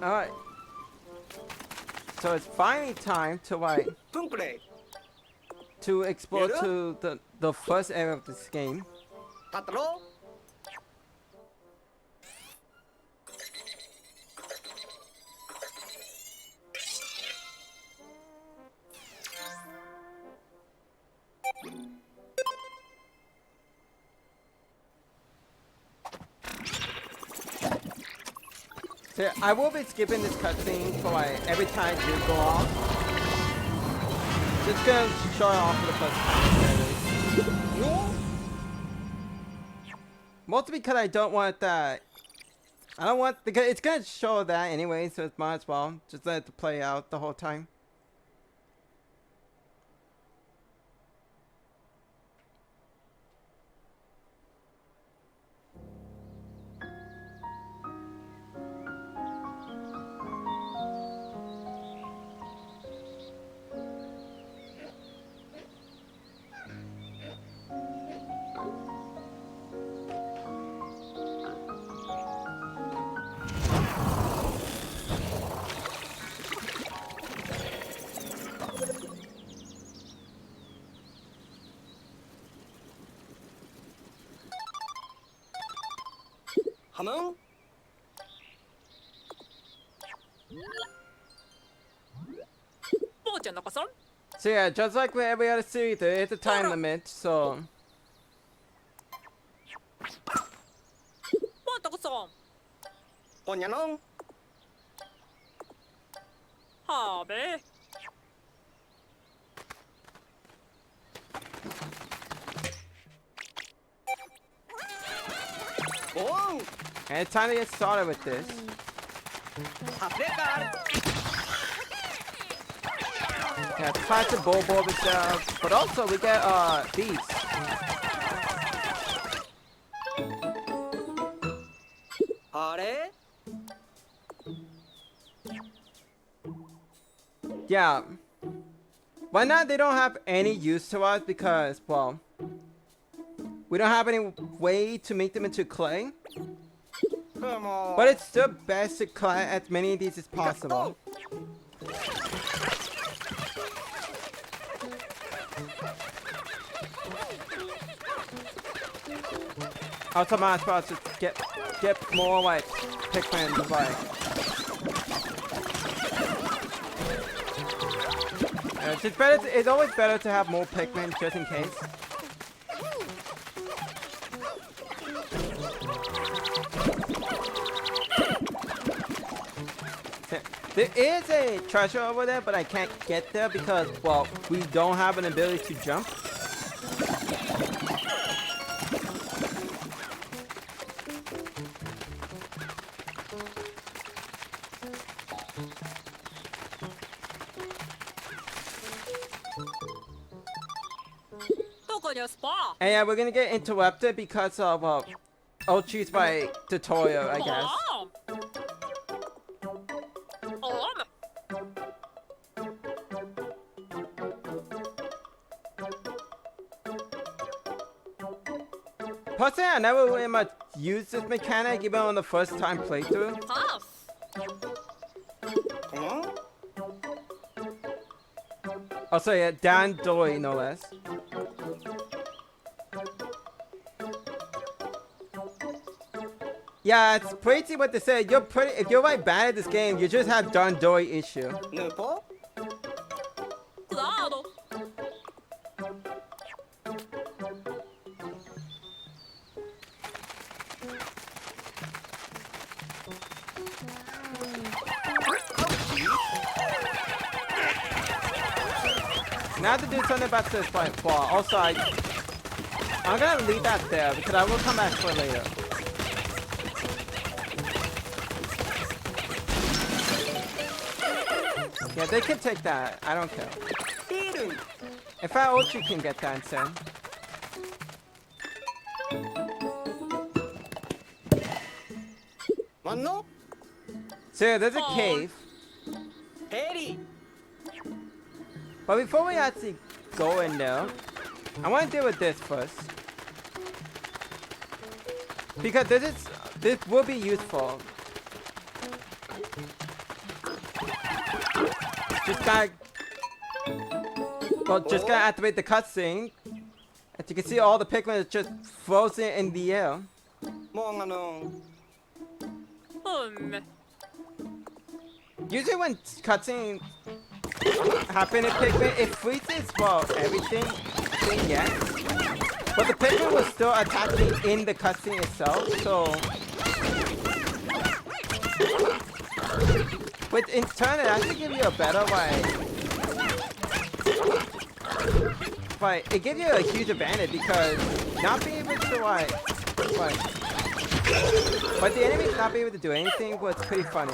Alright. So it's finally time to to explore to the first area of this game. So I will be skipping this cutscene for like every time you go off. Just gonna show it off for the first time. Mostly because I don't want that. I don't want because it's gonna show that anyway, so it might as well just let it play out the whole time. Hello? So yeah, just like with every other series, there is a time limit, so... Ponyanong? Oh! And it's time to get started with this. Yeah, try to bowl with stuff, but also we get these. Yeah. Why not? They don't have any use to us because, well, we don't have any way to make them into clay. Come on. But it's still best to collect as many of these as possible. Also, my supposed to get more like Pikmin like. It's better. It's always better to have more Pikmin just in case. There is a treasure over there, but I can't get there because, well, we don't have an ability to jump. And yeah, we're gonna get interrupted because of, oh, choose by tutorial, I guess. Personally, I never really much used this mechanic even on the first time playthrough. Also, yeah, Dan Doy, no less. Yeah, it's crazy what they say. You're pretty. If you're like bad at this game, you just have Dan Doy issue. Now to do something about this fight fall. Also, I'm gonna leave that there because I will come back for it later. Yeah, they can take that. I don't care. In fact, Ochi can get that instead. So yeah, there's a cave. But before we actually go in there, I want to deal with this first. Because this will be useful. Just gotta, well, just gotta activate the cutscene. As you can see, all the Pikmin are just frozen in the air. Usually when cutscenes happen in Pikmin, it freezes, well, everything, yes. But the Pikmin was still attaching in the cutscene itself, so... But in turn, it actually gives you a better, like, it gives you a huge advantage because not being able to, like, but the enemies not being able to do anything was pretty funny.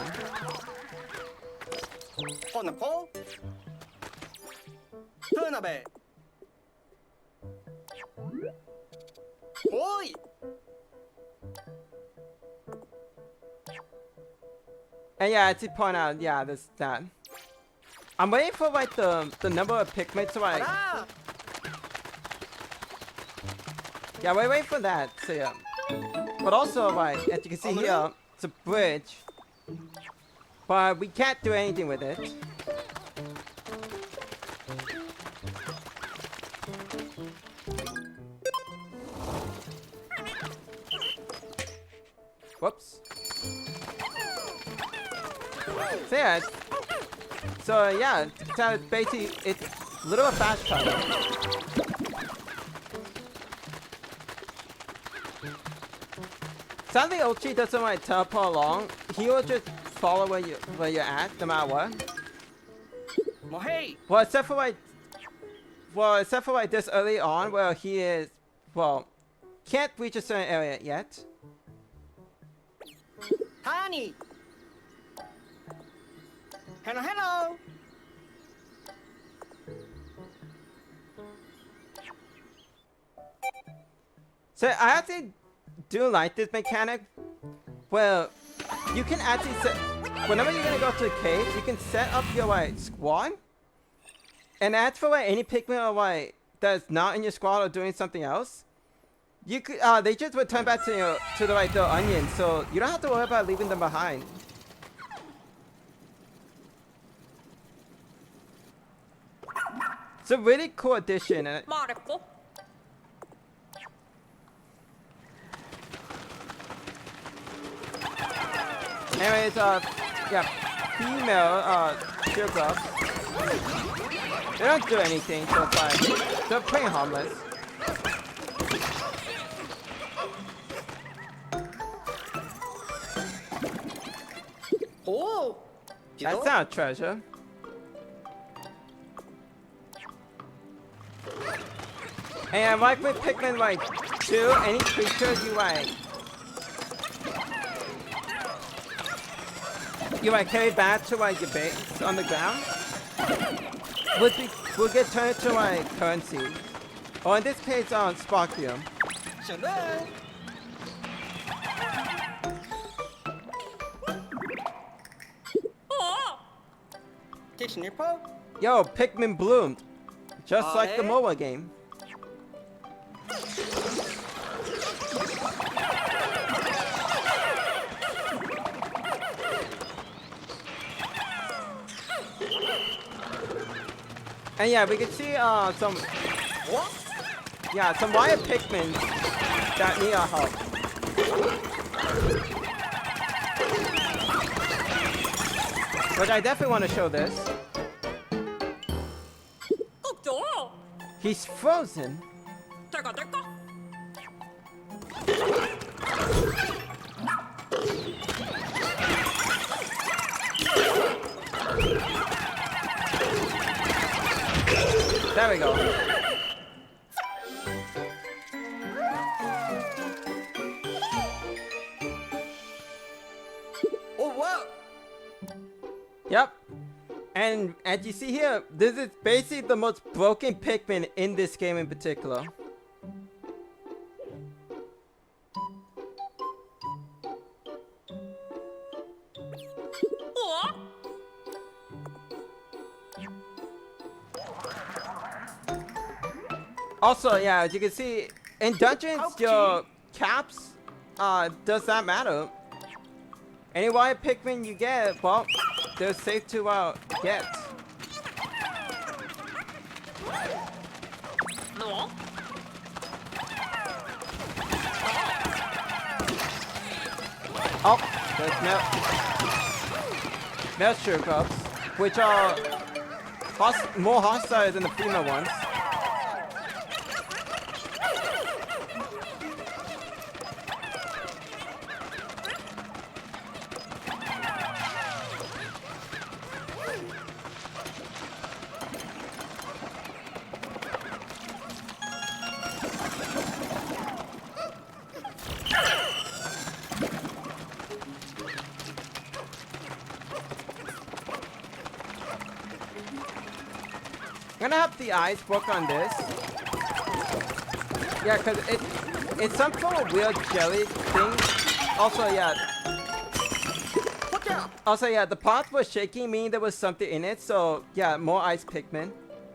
And yeah, to point out, yeah, this that. I'm waiting for like the number of Pikmin to like. Yeah, we're waiting for that. So yeah. But also like, as you can see here, it's a bridge. But we can't do anything with it. Whoops. So yeah, so basically it's a little fast travel. Sadly, Ochi doesn't like teleport along. He will just follow where you're at, no matter what. Well, except for like this early on, where he is, well, can't reach a certain area yet. Honey. Hello. So I actually do like this mechanic. Well, you can actually set, whenever you're gonna go to a cave, you can set up your like squad. And as for like any Pikmin or like that's not in your squad or doing something else, you could they just return back to the onion, so you don't have to worry about leaving them behind. It's a really cool addition. And anyways, yeah, female shield gloves. They don't do anything, so it's like they're pretty harmless. Oh, that's not a treasure. And like with Pikmin like 2, any creature you carry back to like your base on the ground will get turned to like currency. Or in this case Sparkium. Yo, Pikmin bloomed. Just like the MOBA game. And yeah, we can see some wire Pikmin that need our help. But I definitely want to show this. He's frozen. There we go. Oh wow. Yep. And as you see here, this is basically the most broken Pikmin in this game in particular. Also, yeah, as you can see, in dungeons, your caps does not matter. Any wild Pikmin you get, well, they're safe to get. No. Oh, there's Melchior cubs, which are more hostile than the female ones. I'm gonna have the eyes book on this. Yeah, cause it's some sort of weird jelly thing. Also, yeah. Watch out! Also, yeah, the pot was shaking, meaning there was something in it. So, yeah, more ice Pikmin.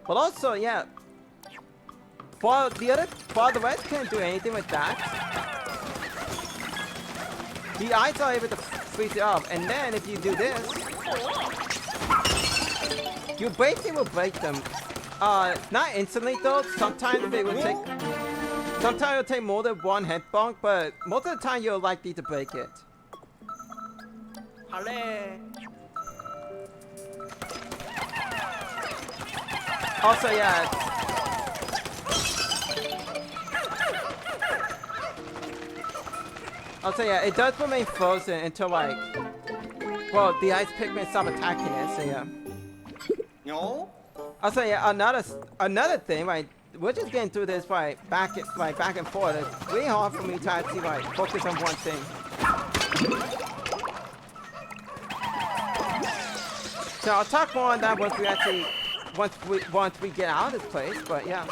But also, yeah, for the rest can't do anything with that. The eyes are able to freeze it up, and then if you do this, you basically will break them. Not instantly though. Sometimes they will take. Sometimes it'll take more than one head bonk, but most of the time you're likely to break it. Hale. Also, yeah. Also, yeah, it does remain frozen until like, well, the ice Pikmin stop attacking it. So yeah. No. Also, yeah, another thing, right? We're just getting through this back and forth. It's really hard for me to actually focus on one thing. So I'll talk more on that once we get out of this place. But yeah.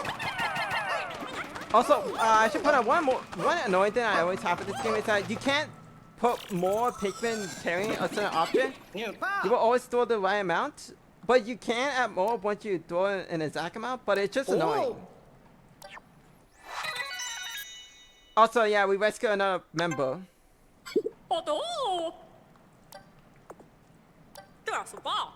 Also, I should put out one annoying thing I always have with this game is that you can't put more Pikmin carrying a certain object. New You will always store the right amount, but you can add more once you throw an exact amount. But it's just annoying. Also, yeah, we rescue another member. Oh,这是棒。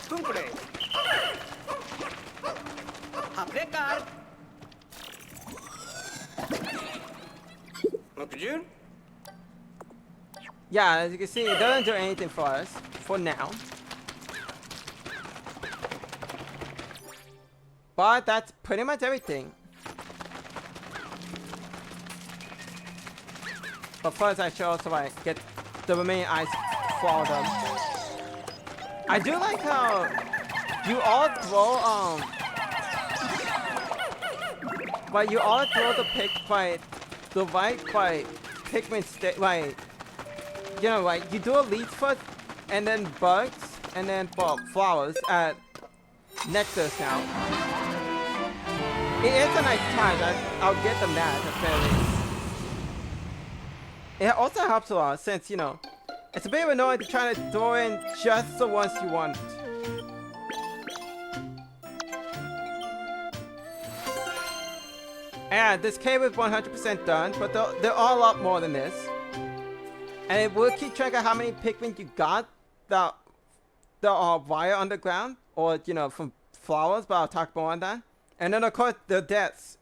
Cumple. Aplicar. Look at you. Yeah, as you can see, it doesn't do anything for us for now. But that's pretty much everything. But first, I should also get the remaining ice for them. I do like how you all throw but you all throw the Pikmin you know, like you do a leech first, and then bugs, and then flowers at nectars now. It is a nice time. I'll get them that apparently. It also helps a lot since, you know, it's a bit annoying to try to throw in just the ones you want. And this cave is 100% done, but there are a lot more than this. And it will keep track of how many Pikmin you got that are via underground, or, you know, from flowers, but I'll talk more on that. And then, of course, the deaths.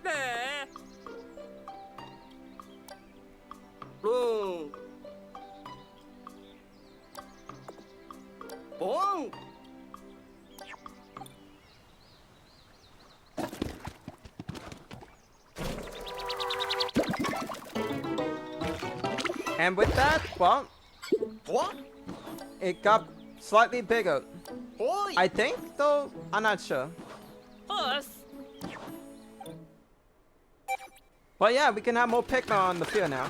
네. Boom. Boom. And with that, well, What? it got slightly bigger. Oi. I think, though, I'm not sure. Us. But yeah, we can have more Pikmin on the field now.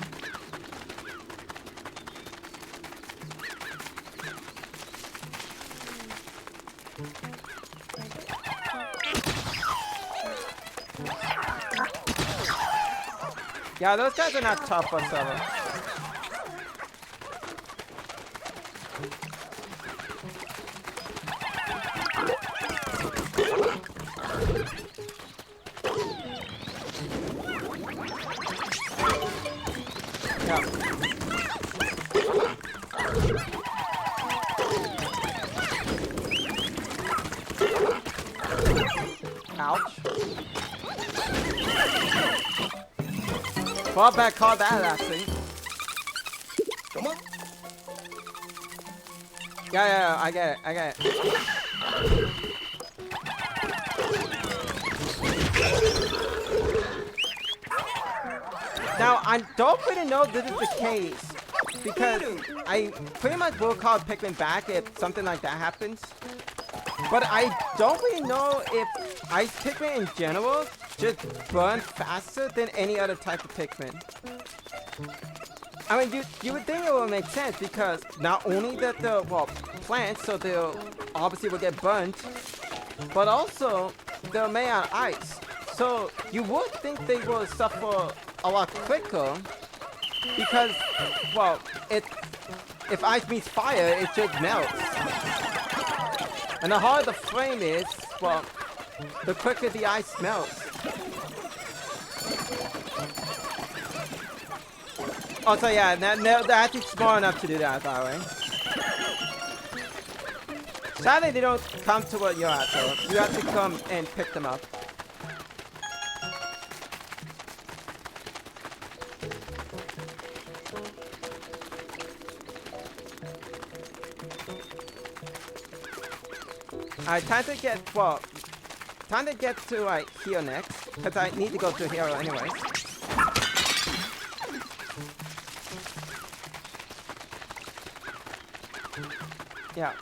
Yeah, those guys are not tough whatsoever. Yeah. Ouch. Well, back call that actually. Come on. Yeah, I get it. Now, I don't really know if this is the case, because I pretty much will call Pikmin back if something like that happens. But I don't really know if Ice Pikmin in general just burn faster than any other type of Pikmin. I mean, you would think it would make sense, because not only that they're, well, plants, so they'll obviously will get burnt, but also they're made out of ice. So you would think they will suffer a lot quicker, because, well, if ice meets fire, it just melts. And the harder the flame is, well, the quicker the ice melts. Also, yeah, they're actually smart enough to do that, by the way. Sadly, they don't come to where you're at, so you have to come and pick them up. Alright, time to get to like here next, because I need to go to here anyways. Yeah.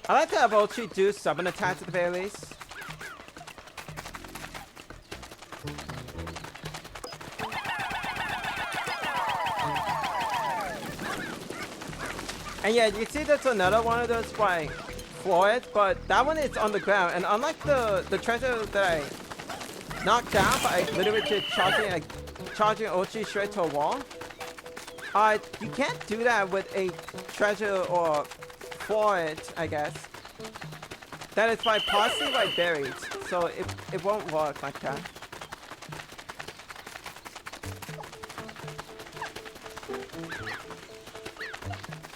I like to have Ulchi do summon attacks at the very least. And yeah, you see that's another one of those like floors, but that one is on the ground. And unlike the treasure that I knocked down by literally just charging Ulchi straight to a wall, you can't do that with a treasure or forage, I guess. That is by partially like buried, so it won't work like that.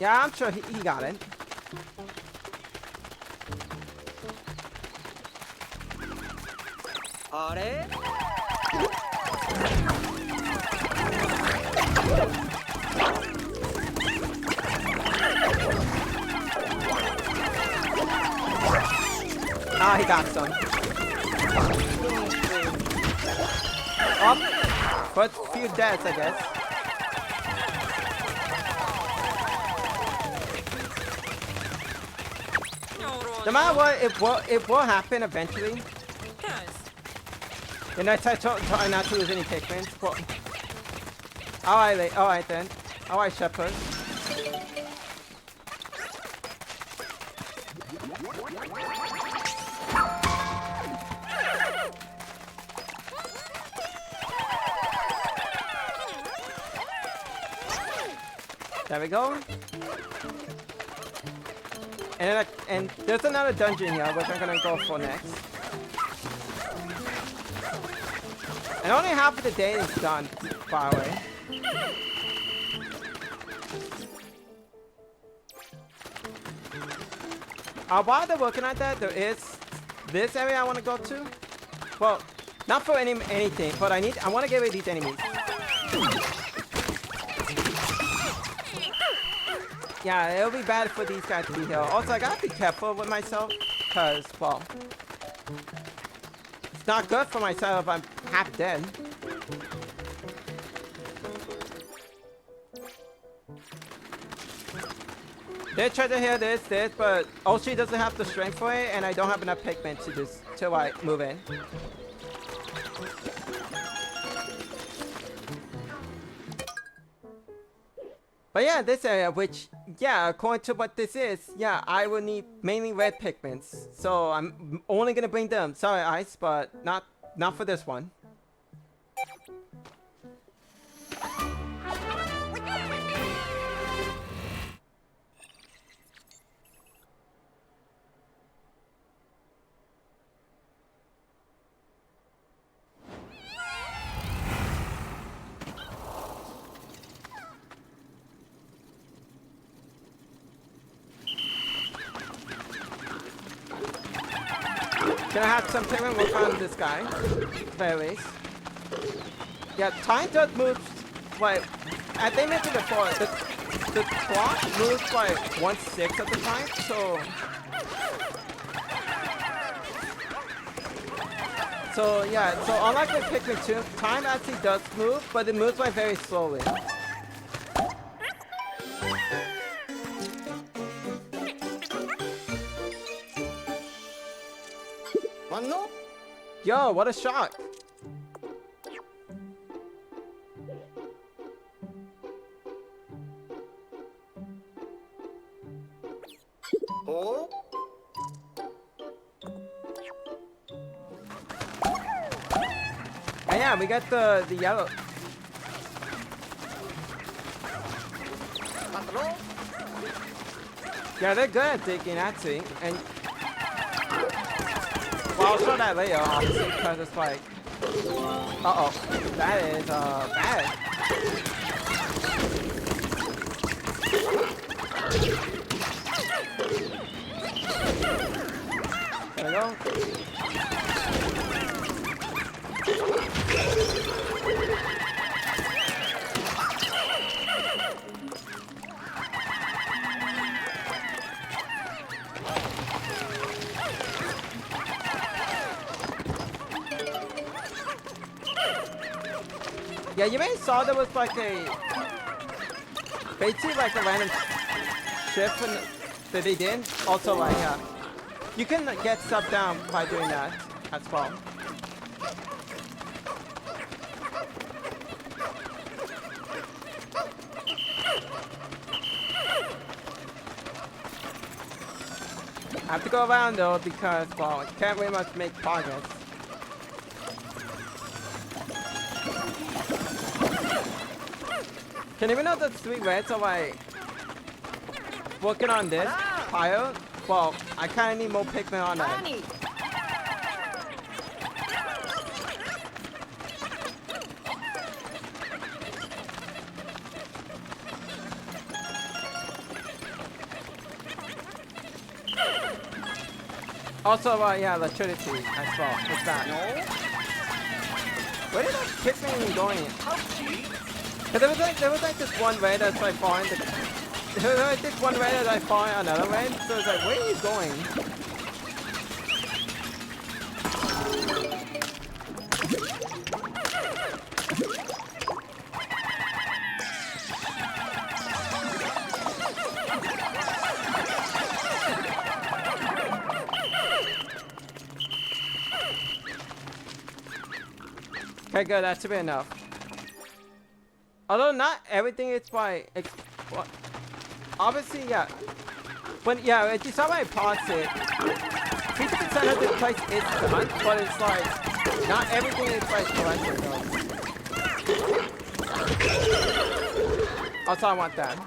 Yeah, I'm sure he got it. Are? Ah, he got some. Up, but few deaths, I guess. No matter what, it will happen eventually. And I try not to lose any Pikmin. Well, alright then. Alright, Shepherd. There we go. And there's another dungeon here, which I'm gonna go for next. And only half of the day is done, by the way. While they're working at that, there is this area I want to go to. Well, not for anything, but I want to get rid of these enemies. Yeah, it'll be bad for these guys to be here. Also, I gotta be careful with myself, because, well, it's not good for myself if I'm half dead. They try to heal this, but Oshi doesn't have the strength for it, and I don't have enough Pikmin to just till I move in. But yeah, this area, which, yeah, according to what this is, yeah, I will need mainly red Pikmins. So I'm only gonna bring them. Sorry, Ice, but not for this one. Can I have some Pikmin work on this guy? Very least. Yeah, time does move. Like, as they mentioned before, the clock moves like 1/6 of the time, so yeah, so unlike with Pikmin 2, time actually does move, but it moves like very slowly. Mano? Yo, what a shot! Oh? And yeah, we got the yellow. Patrol? Yeah, they're good at digging actually, and well, I'll show that later, obviously, because it's like, uh-oh, that is bad. There we go. Yeah, you may have saw there was like basically like a random shift that they did. Also like, you can get sub down by doing that as well. I have to go around though because, well, I can't really much make progress. Can even know the 3 reds are like working on this pile? Well, I kinda need more Pikmin on that. Also, yeah, electricity as well. What's that? No? Where did that Pikmin going? Cause there was like this one red that's like following there was like this one red that's like following another red, so it's like, where are you going? Okay, good, that should be enough. Although not everything is by, obviously, yeah. When, yeah, if you saw my pause it, 50% of this place is done, but it's like, not everything is like collected though. Also, I want that.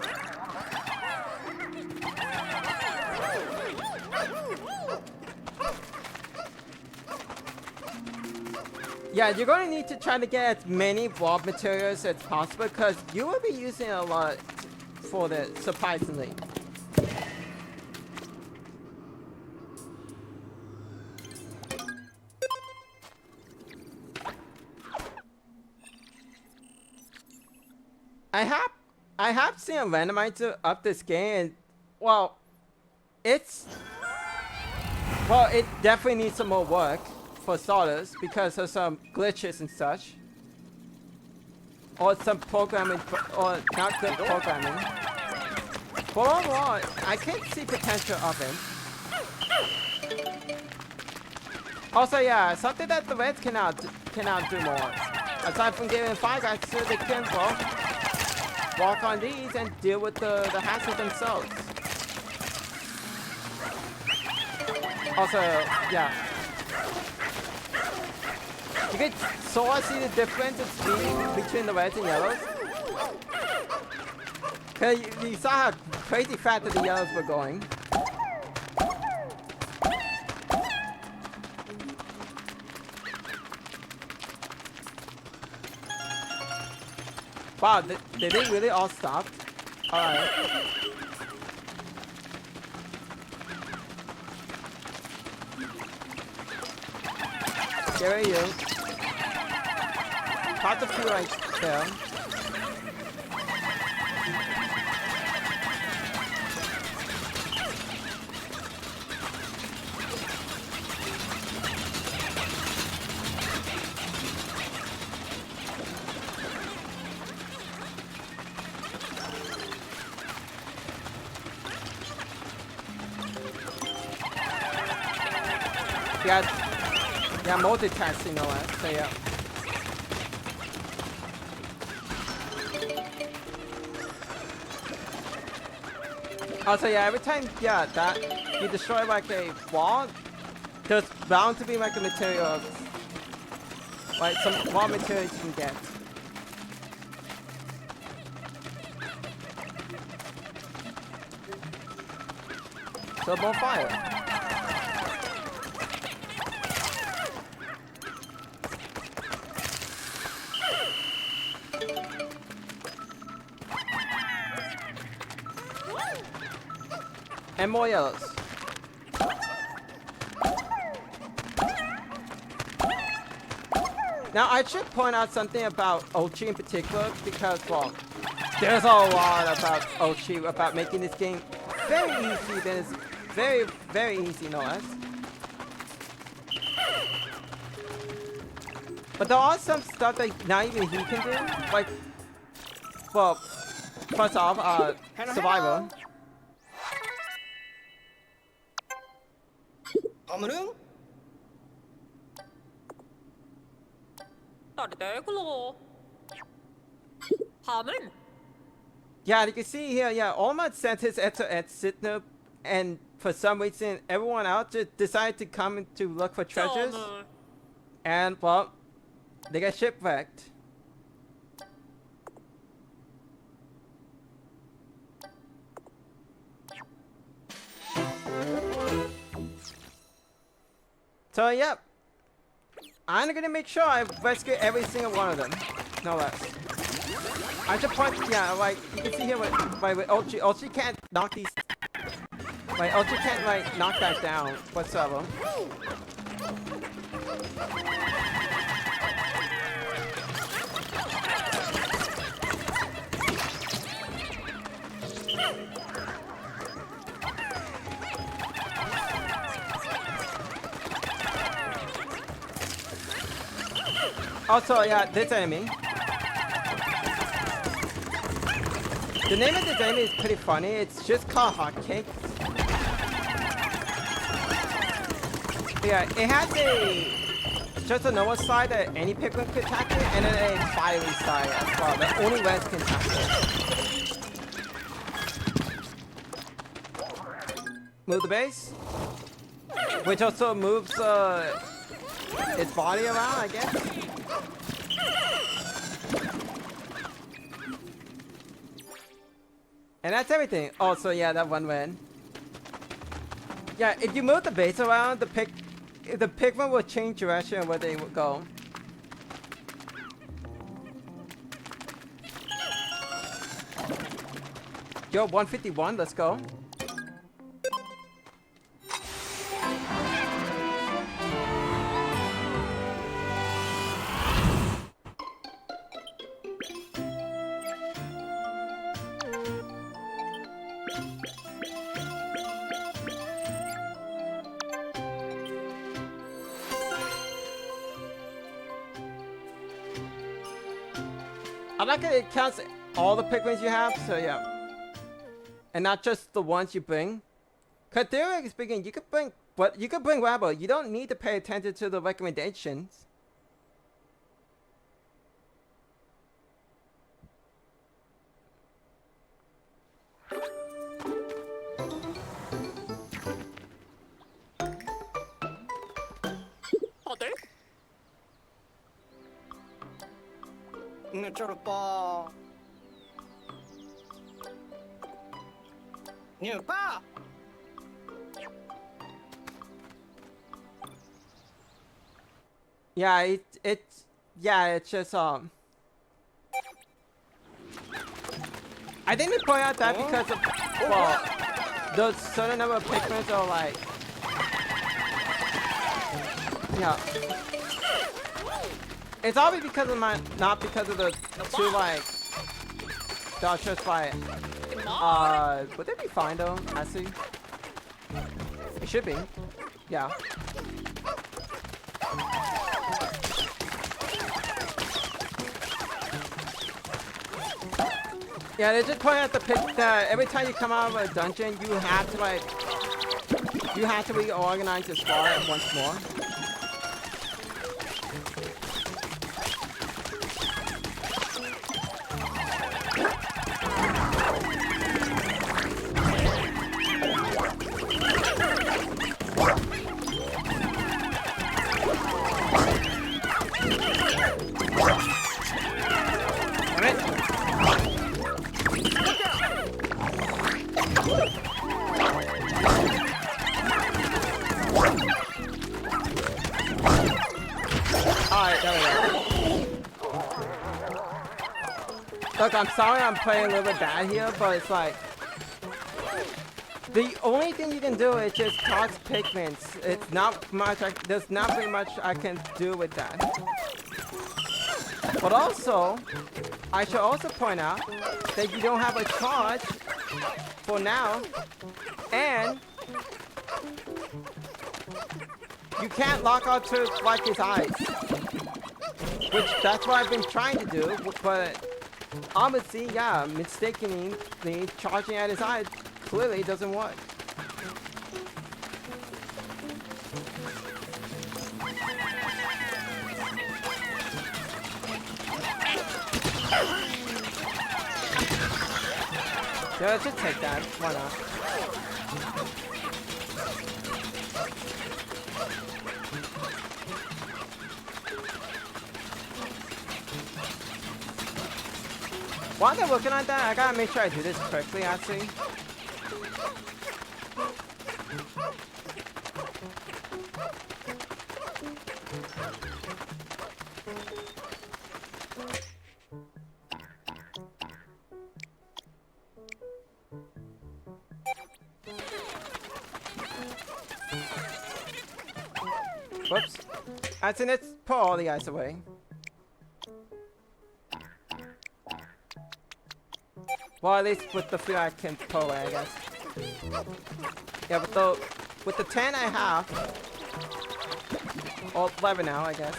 Yeah, you're going to need to try to get as many raw materials as possible because you will be using a lot for this, surprisingly. I have seen a randomizer up this game and, well, it definitely needs some more work. For starters, because of some glitches and such, or some programming, or not good programming. But overall, I can't see potential of him. Also, yeah, something that the Reds cannot do more. Aside from giving Five Guys so they can walk on these and deal with the hassles themselves. Also, yeah. You can sort of see the difference in speed between the Reds and Yellows. Cause you saw how crazy fast that the Yellows were going. Wow, did they really all stop? Alright. Here are you. Caught the few right there. Yeah, multitasking no less, so yeah. Also, yeah, every time, yeah, that you destroy like a wall, there's bound to be like a material, like some raw materials you can get. So more fire. And more yellows. Now I should point out something about Ochi in particular because, well, there's a lot about Ochi about making this game very easy. Then it's very, very easy, no less. But there are some stuff that not even he can do. Like, well, first off, survival. 아무는 딸이 내글로. 밤은 Yeah, you can see here, yeah, Olmert sent his at Sydney, and for some reason, everyone else just decided to come in to look for treasures, 점을. and, well, they got shipwrecked. So, yep. I'm gonna make sure I rescue every single one of them. No less. I should point, yeah, like, you can see here with Ochi. Ochi can't knock these. Like, Ochi can't, like, knock that down whatsoever. Also, yeah, this enemy. The name of this enemy is pretty funny. It's just called Hotcakes. Yeah, it has just a normal side that any Pikmin could tackle, and then a fiery side as well that only Reds can tackle. Move the base, which also moves its body around, I guess. And that's everything. Also, yeah, that one win. Yeah, if you move the base around, the Pikmin will change direction where they would go. Yo, 151, let's go. I like it counts all the Pikmins you have, so yeah. and not just the ones you bring. Cause theoretically speaking, you could bring whatever. You don't need to pay attention to the recommendations. 어딜? Nuchurupa. Nupa. Yeah, it's just I think they point out that because of well, those certain number of Pikmin are like yeah. It's obviously because of not because of the two like that's just like would they be fine though? I see. It should be. Yeah. Yeah, they just point out the pic that every time you come out of a dungeon, you have to reorganize your squad once more. Look, I'm sorry I'm playing a little bit bad here, but it's like the only thing you can do is just toss Pikmins. It's not much. There's not very much I can do with that. But also, I should also point out that you don't have a charge for now, and you can't lock out to like his eyes, which that's what I've been trying to do, but. Obviously, yeah, mistakenly charging at his eye clearly doesn't work. Yeah, let's just take that. Why not? While they're looking at that, I gotta make sure I do this correctly, actually. Whoops. Actually, let's put all the ice away. Well, at least with the few I can pull away, I guess. Yeah, with the 10 I have, or 11 now, I guess.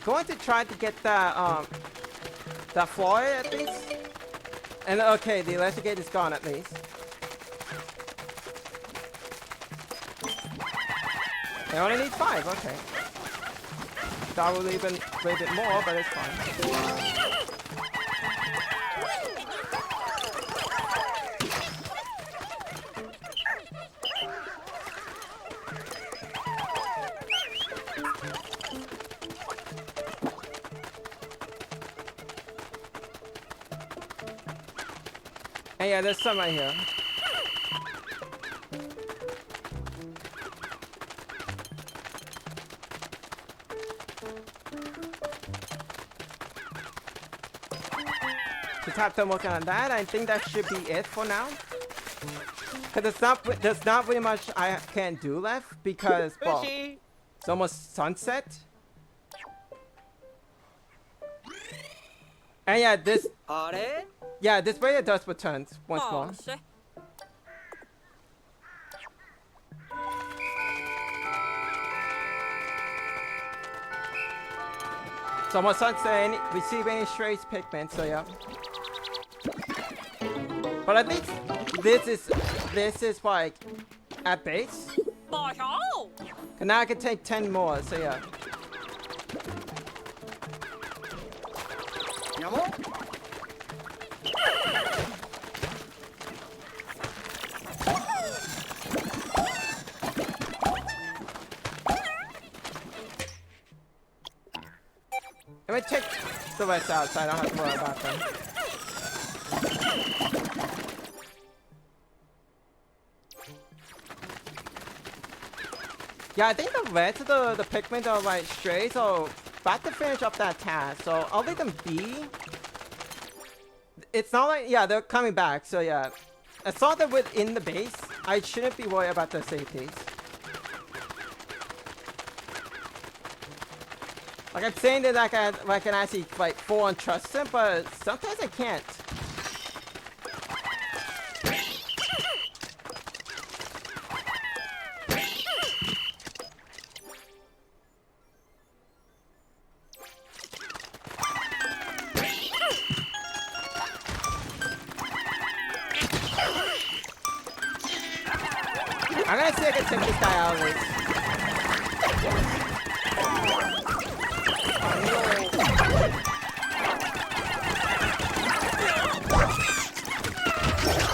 Going to try to get that floor at least. And okay, the electric gate is gone at least. I only need 5, okay. That will even a little bit more, but it's fine. And yeah, there's some right here. Just have to work on that. I think that should be it for now. Cause there's not very much I can do left because well, it's almost sunset. And yeah, this way it does return once more. shit. Someone's not saying receive any strays Pikmin, so yeah. But I think this is like at base. 马上。 And now I can take 10 more, so yeah. やも Let me take the rest out so I don't have to worry about them. Yeah, I think the rest of the Pikmin are like stray, so about to finish up that task, so I'll let them be. It's not like, yeah, they're coming back, so yeah. As long as they're within the base, I shouldn't be worried about their safeties. Like I'm saying that I can actually like full on trust them, but sometimes I can't. I'm gonna see if I can take this guy out of this.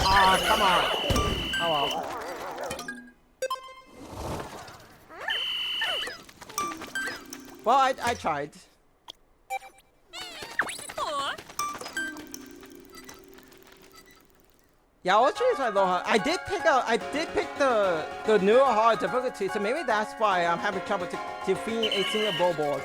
Aw, come on. Oh well. Well, I tried. 哦， Yeah, I'll choose my low hard. I did pick the newer hard difficulty, so maybe that's why I'm having trouble defeating a single Bobo.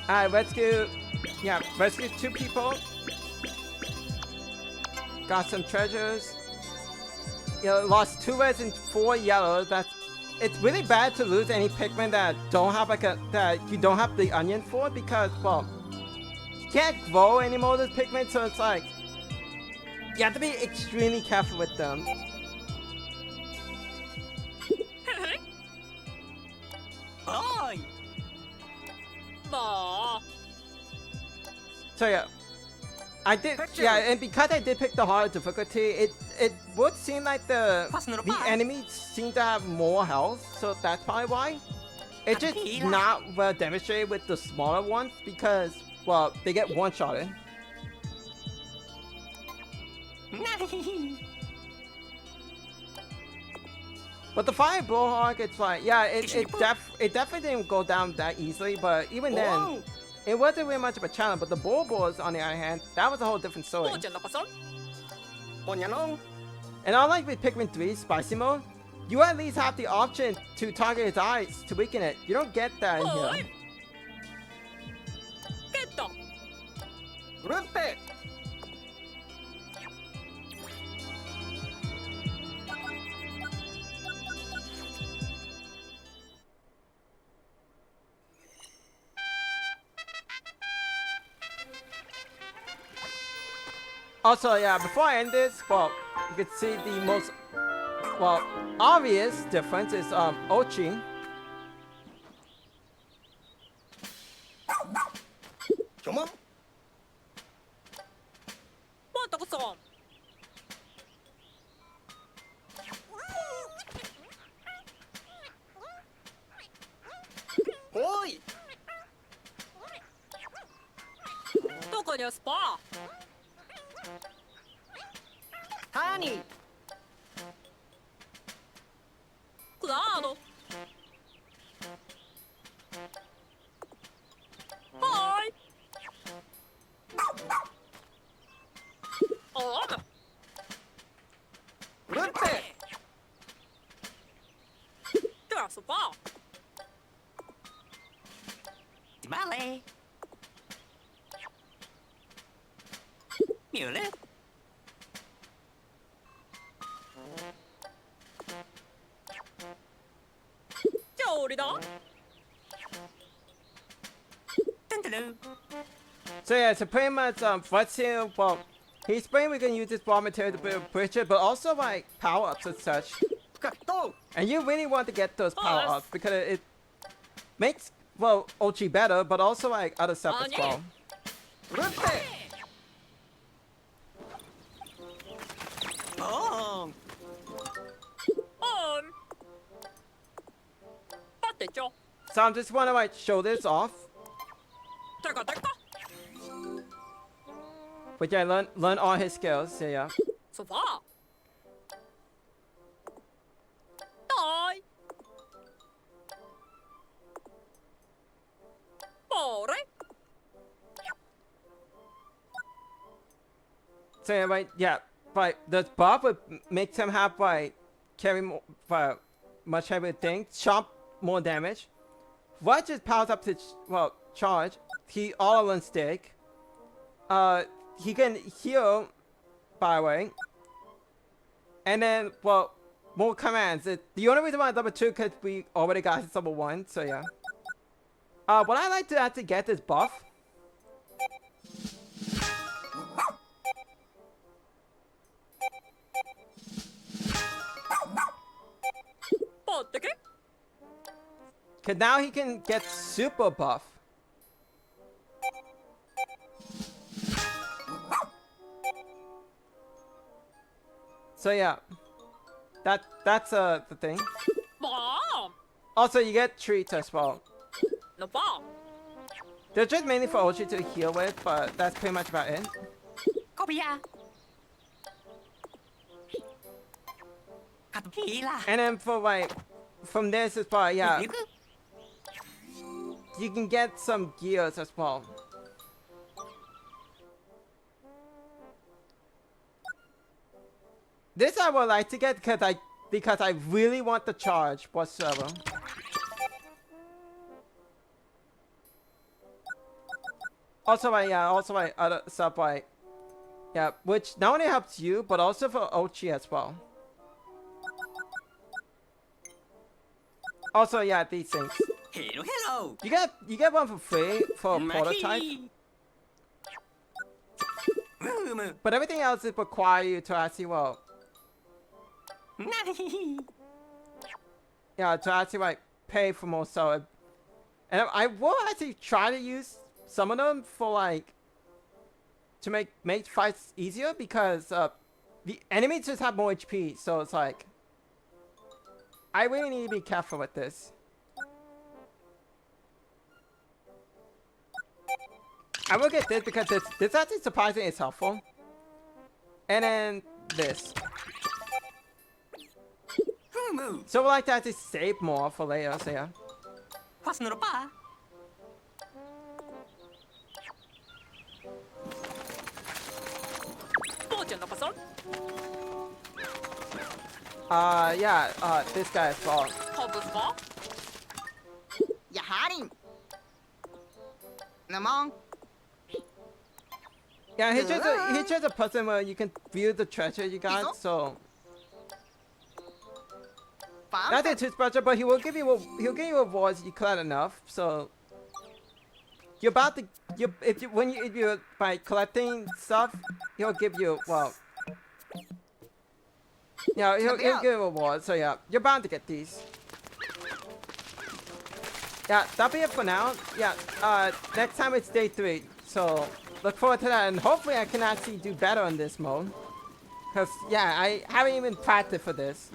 Alright, rescue 2 people. Got some treasures. You know, lost 2 reds and 4 yellows. It's really bad to lose any Pikmin that don't have that you don't have the onion for, because well, you can't grow anymore with Pikmin, so it's like you have to be extremely careful with them. はい。まあ。 So yeah, I did. Yeah, and because I did pick the harder difficulty, it would seem like the enemies seem to have more health, so that's probably why. It's just not well demonstrated with the smaller ones because, well, they get one-shotted. But the fire blowhawk, it's like, yeah, it definitely didn't go down that easily, but even then, it wasn't really much of a challenge. But the Bulbos, on the other hand, that was a whole different story. 父ちゃんのパソン。 おにゃのん And unlike with Pikmin 3 Spicy Mode, you at least have the option to target its eyes to weaken it. You don't get that in は here. い。ゲット。うるっぺ Also, yeah, before I end this, well, you can see the most, well, obvious difference is Ochi. ひょまん またこそ。 おい どこにスパ。 ハニー クラード。はーい。れミュール じゃあ俺だ タンタル So yeah, so pretty much what's here, well, he's saying we can use this raw material to build bridges, but also like power-ups and such. カット And you really want to get those Oh, power-ups because it makes, well, Ochi better, but also like other stuff as yeah. well. フルッペボーン 待ってちょ So I just want to like show this off, てかてか which I learn all his skills. So yeah. ソファーだいあれ So yeah, right, yeah, but the buff would make him have like carry more, much heavier things, chop more damage. What just powers up to charge. He all on stick. He can heal, by the way. And then more commands. The only reason why I'm level 2 because we already got his level 1. So yeah. What I like to actually get is buff. Cause now he can get super buff. So yeah, that's the thing. バーン Also, you get treats as well. のバーン They're just mainly for Ochi to heal with, but that's pretty much about it. コビアカトピーラ And then for like, from this as well, yeah, 行く you can get some gears as well. This I would like to get because I really want the charge whatsoever. Also my other stuff like, yeah, which not only helps you but also for Ochi as well. Also yeah, these things. ヘロヘロ You get one for free for a マ prototype, キムーム but everything else is require you to actually well, ナニ yeah, to actually like pay for more so. And I will actually try to use some of them for like to make fights easier because the enemies just have more HP, so it's like I really need to be careful with this. I will get this because this actually surprisingly is helpful. And then this. フム So we'll like to actually save more for later, so yeah. ファスノロパポーチェンのパソン Yeah, this guy as well. ハブスパやはりなもん Yeah, he's just a person where you can view the treasure you got, so ファン nothing too special, but he'll give you rewards if you collect enough. So you're about to if you by collecting stuff, he'll give you yeah, he'll give you rewards. So yeah, you're bound to get these. Yeah, that'll be it for now. Yeah, next time it's day 3, so look forward to that, and hopefully I can actually do better on this mode. Cause yeah, I haven't even practiced for this.